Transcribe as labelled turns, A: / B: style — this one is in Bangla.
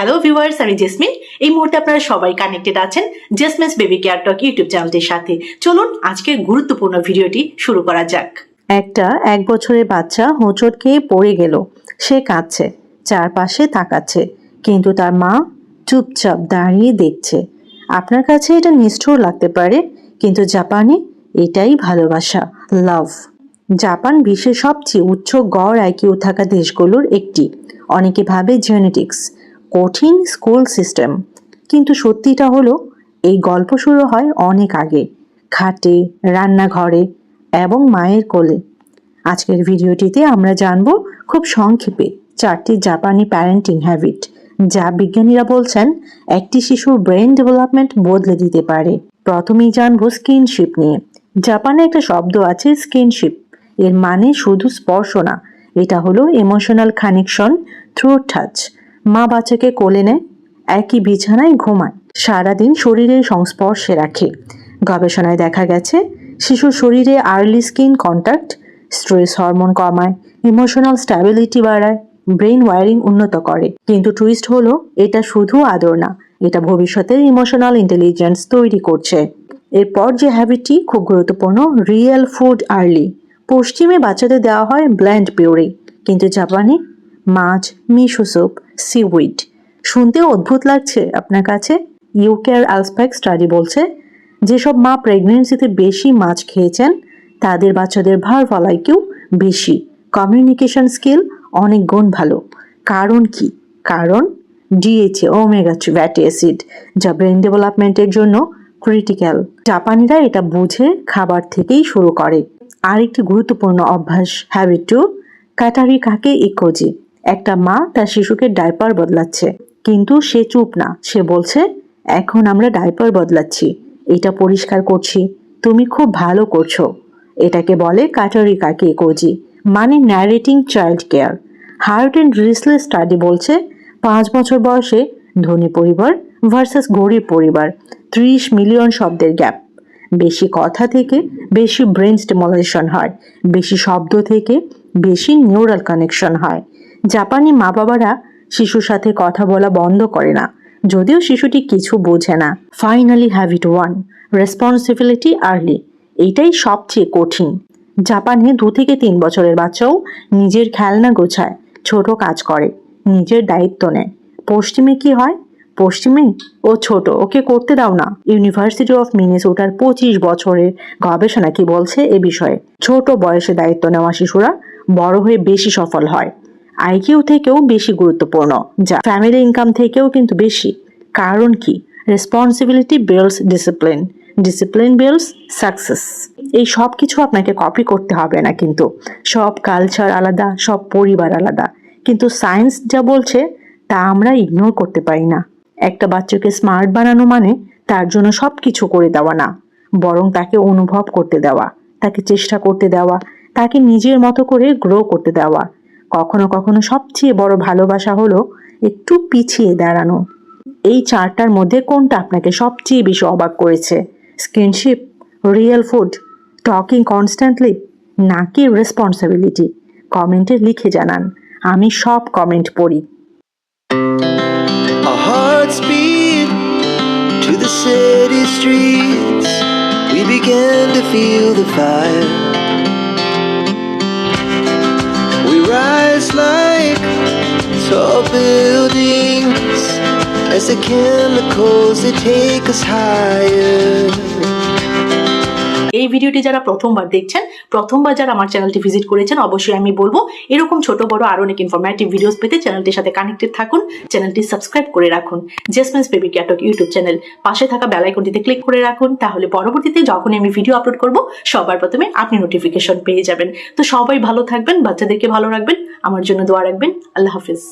A: হ্যালো ভিউয়ার্স, আমি জেসমিন। এই মুহূর্তে আপনারা সবাই কানেক্টেড আছেন জেসমিনস বেবি কেয়ার টক ইউটিউব চ্যানেলটির সাথে। চলুন আজকের গুরুত্বপূর্ণ ভিডিওটি শুরু করা যাক।
B: একটা 1 বছরের বাচ্চা হোঁচট খেয়ে পড়ে গেল। সে কাঁদছে, চারপাশে তাকাচ্ছে, কিন্তু তার মা চুপচাপ দাঁড়িয়ে দেখছে। আপনার কাছে এটা নিষ্ঠুর লাগতে পারে, কিন্তু জাপানে এটাই ভালোবাসা, লাভ। জাপান বিশ্বের সবচেয়ে উচ্চ গড় আইকিউ থাকা দেশগুলোর একটি। অনেকে ভাবে জেনেটিক্স, কঠিন স্কুল সিস্টেম, কিন্তু সত্যিটা হলো এই গল্প শুরু হয় অনেক আগে, খাটে, রান্নাঘরে এবং মায়ের কোলে। আজকের ভিডিওটিতে আমরা জানব খুব সংক্ষেপে 4টি জাপানি প্যারেন্টিং হ্যাবিট, যা বিজ্ঞানীরা বলছেন একটি শিশুর ব্রেন ডেভেলপমেন্ট বদলে দিতে পারে। প্রথমেই জানব স্কিনশিপ নিয়ে। জাপানে একটা শব্দ আছে, স্কিনশিপ। এর মানে শুধু স্পর্শ না, এটা হলো ইমোশনাল কানেকশন থ্রু টাচ। মা বাচ্চাকে কোলে নেয়, একই বিছানায় ঘুমায়, সারাদিন শরীরের সংস্পর্শে রাখে। গবেষণায় দেখা গেছে শিশুর শরীরে early skin contact stress hormone কমায়, ইমোশনাল স্ট্যাবিলিটি বাড়ায়, ব্রেন ওয়ারিং উন্নত করে। কিন্তু টুইস্ট হলো এটা শুধু আদর না, এটা ভবিষ্যতের ইমোশনাল ইন্টেলিজেন্স তৈরি করছে। এরপর যে হ্যাবিটটি খুব গুরুত্বপূর্ণ, রিয়েল ফুড আর্লি। পশ্চিমে বাচ্চাদের দেওয়া হয় ব্ল্যান্ড পিউরি, কিন্তু জাপানে মাছ, মিশো স্যুপ, সিউইড। শুনতেও অদ্ভুত লাগছে আপনার কাছে? ইউকের আলসপ্যাক স্টাডি বলছে যেসব মা প্রেগনেন্সিতে বেশি মাছ খেয়েছেন তাদের বাচ্চাদের ভার্বাল আইকিউ বেশি, কমিউনিকেশন স্কিল অনেক গুণ ভালো। কারণ কি? কারণ ডিএইচএ, ওমেগা 3 ফ্যাটি অ্যাসিড, যা ব্রেন ডেভেলপমেন্টের জন্য ক্রিটিক্যাল। জাপানিরা এটা বুঝে খাবার থেকেই শুরু করে। আরেকটি গুরুত্বপূর্ণ অভ্যাস, হ্যাবিট 2, কাটারি কাকে ইকোজি। একটা মা তার শিশুকে ডাইপার বদলাচ্ছে, কিন্তু সে চুপ না, সে বলছে এখন আমরা ডাইপার বদলাচ্ছি, এটা পরিষ্কার করছি, তুমি খুব ভালো করছো। এটাকে বলে কাটারি কাকে ইকোজি, মানে narrating child care. Heart and রিসলেস স্টাডি বলছে 5 বছর বয়সে ধনী পরিবার ভার্সাস গরিব পরিবার 30 মিলিয়ন শব্দের গ্যাপ। বেশি কথা থেকে বেশি ব্রেন স্টিমুলেশন হয়, বেশি শব্দ থেকে বেশি নিউরাল কানেকশন হয়। জাপানি মা বাবারা শিশুর সাথে কথা বলা বন্ধ করে না, যদিও শিশুটি কিছু বোঝে না। Finally habit 1, responsibility early. এইটাই সবচেয়ে কঠিন। জাপানে 2 থেকে 3 বছরের বাচ্চাও নিজের খেলনা গোছায়, ছোট কাজ করে, নিজের দায়িত্ব নেয়। পশ্চিমে কি হয়? পশ্চিমে ও ছোট, ওকে করতে দাও না। ইউনিভার্সিটি অফ মিনেসোটার 25 বছরের গবেষণা কি বলছে এ বিষয়ে? ছোট বয়সে দায়িত্ব নেওয়া শিশুরা বড় হয়ে বেশি সফল হয়, আইকিউ থেকেও বেশি গুরুত্বপূর্ণ, যা ফ্যামিলি ইনকাম থেকেও কিন্তু বেশি। কারণ কি? Responsibility builds discipline, discipline builds success. এই সব কিছু আপনাকে কপি করতে হবে না, কিন্তু সব কালচার আলাদা, সব পরিবার আলাদা, কিন্তু সায়েন্স যা বলছে তা আমরা ইগনোর করতে পারি না। একটা বাচ্চাকে স্মার্ট বানানো মানে তার জন্য সব কিছু করে দেওয়া না, বরং তাকে অনুভব করতে দেওয়া, তাকে চেষ্টা করতে দেওয়া, তাকে নিজের মতো করে গ্রো করতে দেওয়া। কখনো কখনো সবচেয়ে বড় ভালোবাসা হলো একটু পিছিয়ে দাঁড়ানো। এই 4টার মধ্যে কোনটা আপনাকে সবচেয়ে বেশি অবাক করেছে? স্কিনশিপ, রিয়েল ফুড, টকিং কনস্ট্যান্টলি, নাকি রেসপন্সিবিলিটি? কমেন্টে লিখে জানান, আমি সব কমেন্ট পড়ি।
C: Our hearts beat to the city streets. We began to feel the fire. We rise like tall buildings as the chemicals they take us higher.
A: এই ভিডিওটি যারা প্রথমবার দেখছেন, প্রথমবার যারা আমার চ্যানেলটি ভিজিট করেছেন, অবশ্যই আমি বলবো এরকম ছোট বড় আরো অনেক ইনফরমেটিভ ভিডিওস পেতে চ্যানেলটির সাথে কানেক্টেড থাকুন, চ্যানেলটি সাবস্ক্রাইব করে রাখুন। Jasmine's baby care talk YouTube channel, পাশে থাকা বেল আইকনটিতে ক্লিক করে রাখুন, তাহলে পরবর্তীতে যখন আমি ভিডিও আপলোড করব সবার প্রথমে আপনি নোটিফিকেশন পেয়ে যাবেন। তো সবাই ভালো থাকবেন, বাচ্চাদেরকে ভালো রাখবেন, আমার জন্য দোয়া রাখবেন। আল্লাহ হাফিজ।